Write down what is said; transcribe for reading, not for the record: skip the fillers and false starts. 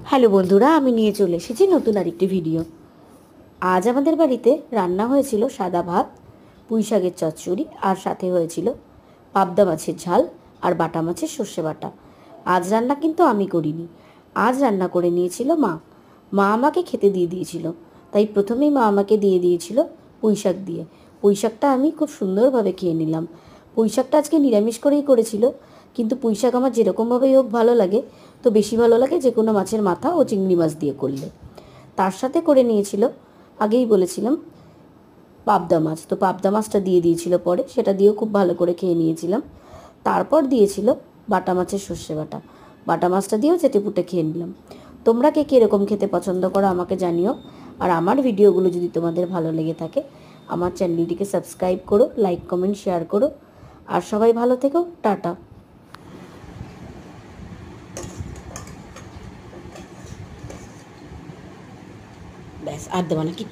Hello বন্ধুরা, আমি নিয়ে চলে এসেছি নতুন আরেকটি ভিডিও। আজ আমাদের বাড়িতে রান্না হয়েছিল সাদা ভাত, পুঁই শাকের চচ্চড়ি, আর সাথে হয়েছিল পাবদা মাছের ঝাল আর বাটা মাছের সর্ষে বাটা। আজ রান্না কিন্তু আমি করিনি, আজ রান্না করে নিয়েছিল মা। মা আমাকে খেতে দিয়ে দিয়েছিল, তাই প্রথমেই মা আমাকে দিয়ে দিয়েছিল পুঁই শাক দিয়ে। পুঁই শাকটা আমি খুব সুন্দরভাবে খেয়ে নিলাম। পুঁই শাকটা আজকে নিরামিষ করেই করেছিল, কিন্তু পুঁই শাক আমার যেরকমভাবেই হোক ভালো লাগে, তো বেশি ভালো লাগে যে কোনো মাছের মাথা ও চিংড়ি মাছ দিয়ে করলে। তার সাথে করে নিয়েছিল, আগেই বলেছিলাম, পাবদা মাছ। তো পাবদা মাছটা দিয়ে দিয়েছিল পরে, সেটা দিয়েও খুব ভালো করে খেয়ে নিয়েছিলাম। তারপর দিয়েছিল বাটা মাছের সর্ষে বাটা। বাটা মাছটা দিয়েও চেটেপুটে খেয়ে নিলাম। তোমরা কে কীরকম খেতে পছন্দ করো আমাকে জানিও। আর আমার ভিডিওগুলো যদি তোমাদের ভালো লেগে থাকে, আমার চ্যানেলটিকে সাবস্ক্রাইব করো, লাইক কমেন্ট শেয়ার করো। আর সবাই ভালো থেকো, টাটা। ব্যাস, আর দেবো না কিচ্ছু।